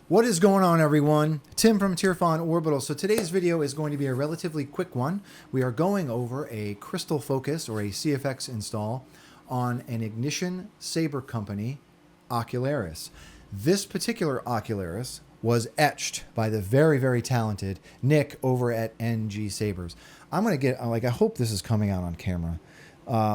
What is going on, everyone? Tim from Tirfon Orbital. So today's video is going to be a relatively quick one. We are going over a crystal focus or a CFX install on an ignition Saber company, Ocularis. This particular Ocularis was etched by the very, very talented Nick over at NG Sabers. I'm going to get, I hope this is coming out on camera.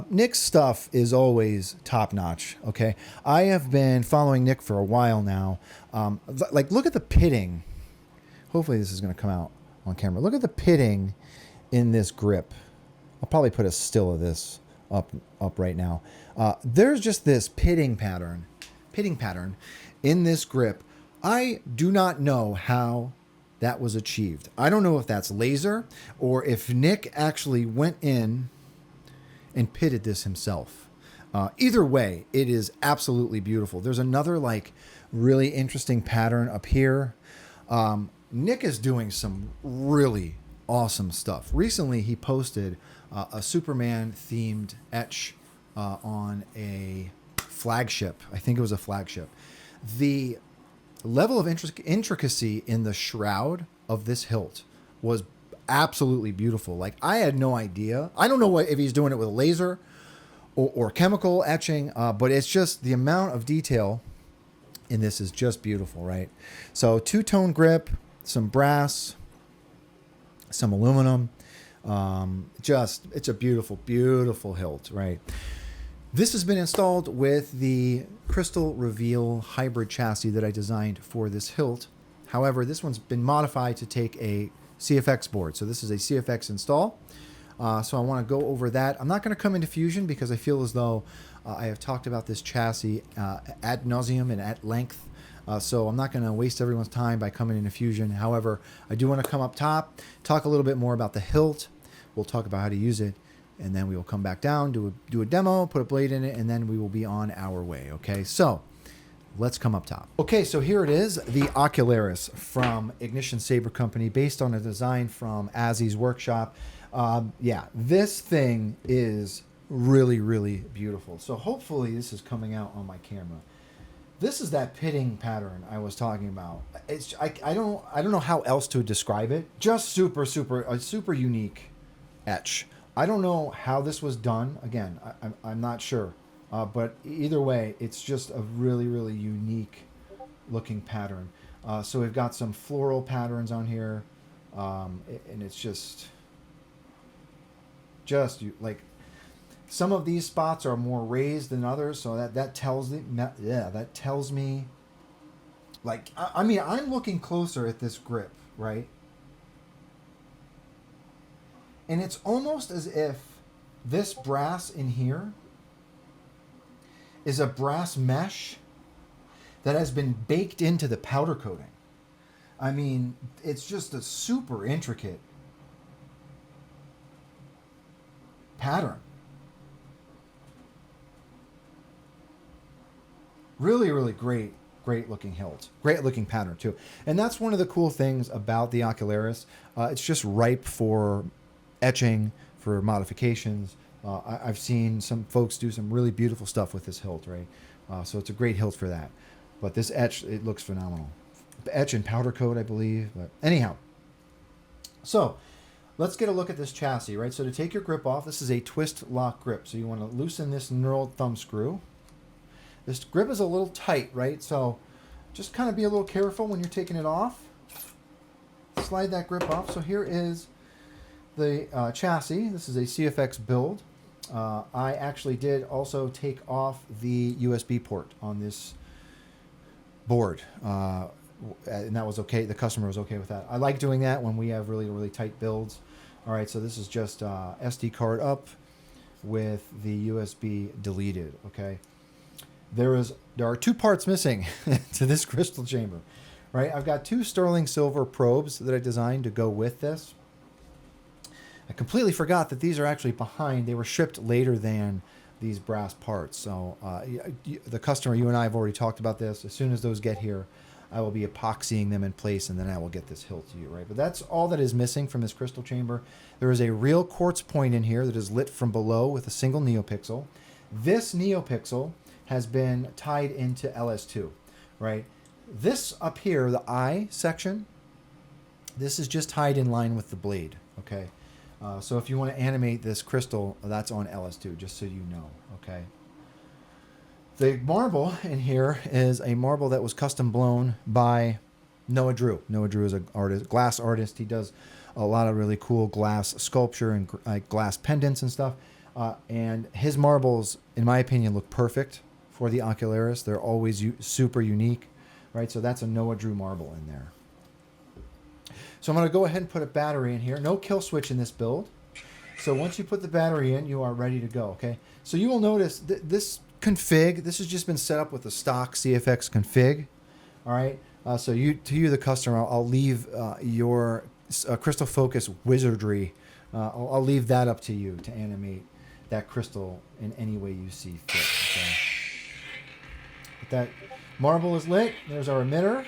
Nick's stuff is always top notch. Okay. I have been following Nick for a while now. Look at the pitting. Hopefully this is going to come out on camera. Look at the pitting in this grip. I'll probably put a still of this up right now. There's just this pitting pattern in this grip. I do not know how that was achieved. I don't know if that's laser or if Nick actually went in and pitted this himself. Either way, it is absolutely beautiful. There's another really interesting pattern up here. Nick is doing some really awesome stuff. Recently, he posted a Superman themed etch on a flagship. I think it was a flagship. The level of intricacy in the shroud of this hilt was absolutely beautiful. I had no idea. I don't know if he's doing it with laser or chemical etching, but it's just the amount of detail in this is just beautiful, right? So two-tone grip, some brass, some aluminum. It's a beautiful, beautiful hilt, right? This has been installed with the Crystal Reveal hybrid chassis that I designed for this hilt. However, this one's been modified to take a CFX board. So this is a CFX install. So I want to go over that. I'm not going to come into Fusion because I feel as though I have talked about this chassis ad nauseum and at length. So I'm not going to waste everyone's time by coming into Fusion. However, I do want to come up top, talk a little bit more about the hilt. We'll talk about how to use it, and then we will come back down, do a demo, put a blade in it, and then we will be on our way. Okay, so let's come up top. Okay, so here it is, the Ocularis from Ignition Saber Company, based on a design from Azzy's workshop. Yeah, this thing is really, really beautiful. So hopefully this is coming out on my camera. This is that pitting pattern I was talking about. I don't know how else to describe it. Just super unique etch. I don't know how this was done. Again, I'm not sure. But either way, it's just a really, really unique looking pattern. So we've got some floral patterns on here. And it's just like some of these spots are more raised than others. So that tells me I mean, I'm looking closer at this grip, right? And it's almost as if this brass in here is a brass mesh that has been baked into the powder coating. I mean, it's just a super intricate pattern. Really, really great looking hilt. Great looking pattern too. And that's one of the cool things about the Ocularis. It's just ripe for etching, for modifications. I've seen some folks do some really beautiful stuff with this hilt, right? So it's a great hilt for that. But this etch, it looks phenomenal. Etch and powder coat, I believe. But anyhow, so let's get a look at this chassis, right? So to take your grip off, this is a twist lock grip. So you want to loosen this knurled thumb screw. This grip is a little tight, right? So just kind of be a little careful when you're taking it off. Slide that grip off. So here is the chassis. This is a CFX build. I actually did also take off the USB port on this board, and that was okay. The customer was okay with that. I like doing that when we have really, really tight builds. All right, so this is just SD card up with the USB deleted. Okay, there are two parts missing to this crystal chamber, right? I've got two sterling silver probes that I designed to go with this. I completely forgot that these are actually behind. They were shipped later than these brass parts. So the customer, you and I have already talked about this. As soon as those get here, I will be epoxying them in place, and then I will get this hilt to you, right? But that's all that is missing from this crystal chamber. There is a real quartz point in here that is lit from below with a single neopixel. This neopixel has been tied into LS2, right? this up here, the eye section, this is just tied in line with the blade, okay? So if you want to animate this crystal, that's on LS2, just so you know, okay? The marble in here is a marble that was custom blown by Noah Drew. Noah Drew is a artist, glass artist. He does a lot of really cool glass sculpture and glass pendants and stuff. And his marbles, in my opinion, look perfect for the Ocularis. They're always super unique, right? So that's a Noah Drew marble in there. So I'm going to go ahead and put a battery in here. No kill switch in this build. So once you put the battery in, you are ready to go, okay? So you will notice this config, this has just been set up with the stock CFX config, all right? So to you, the customer, I'll leave your crystal focus wizardry. I'll leave that up to you to animate that crystal in any way you see fit. Okay? But that marble is lit. There's our emitter.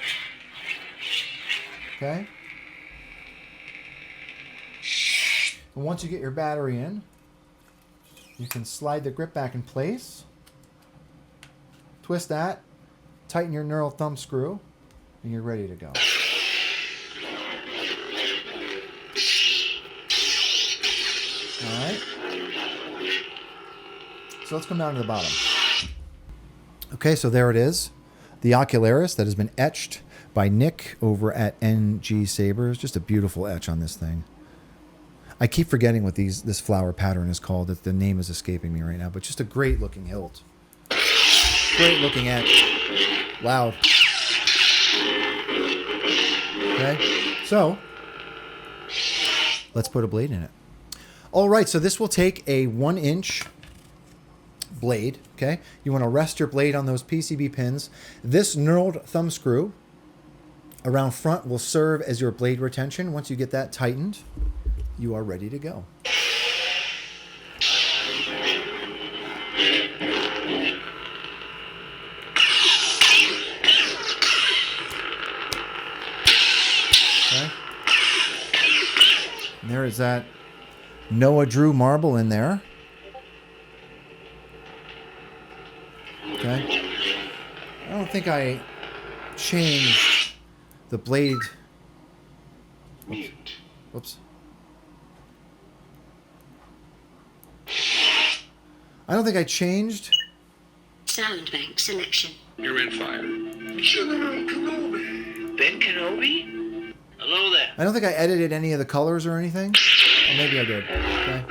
Okay. And once you get your battery in, you can slide the grip back in place. Twist that. Tighten your knurled thumb screw. And you're ready to go. All right. So let's come down to the bottom. Okay, so there it is. The Ocularis that has been etched by Nick over at NG Sabers. Just a beautiful etch on this thing. I keep forgetting what this flower pattern is called. The name is escaping me right now, but just a great looking hilt. Great looking etch. Loud. Okay, so let's put a blade in it. All right, so this will take a 1-inch blade, okay? You want to rest your blade on those PCB pins. This knurled thumb screw around front will serve as your blade retention. Once you get that tightened, you are ready to go. Okay. And there is that Noah Drew marble in there. Okay. I don't think I changed the blade. Oops. Whoops. I don't think I changed. Sound bank selection. You're in fire. General Kenobi. Ben Kenobi? Hello there. I don't think I edited any of the colors or anything. Or maybe I did. Okay.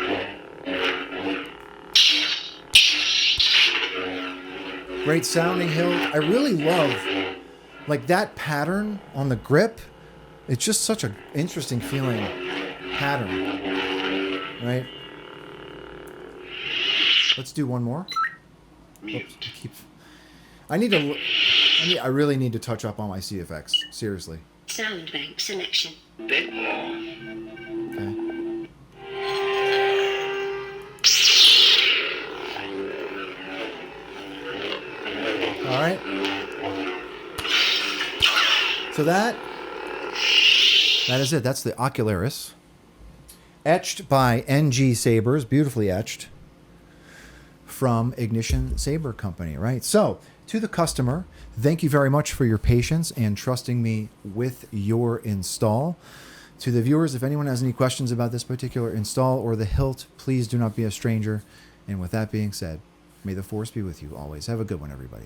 Great sounding hilt. I really love like that pattern on the grip. It's just such an interesting feeling pattern. Right? Let's do one more. Oops, I really need to touch up on my CFX. Seriously. Sound bank selection. Bit more. Okay. All right. So that is it. That's the Ocularis. Etched by NG Sabers. Beautifully etched. From Ignition Saber Company, right? So, to the customer, thank you very much for your patience and trusting me with your install. To the viewers, if anyone has any questions about this particular install or the hilt, please do not be a stranger. And with that being said, may the force be with you always. Have a good one, everybody.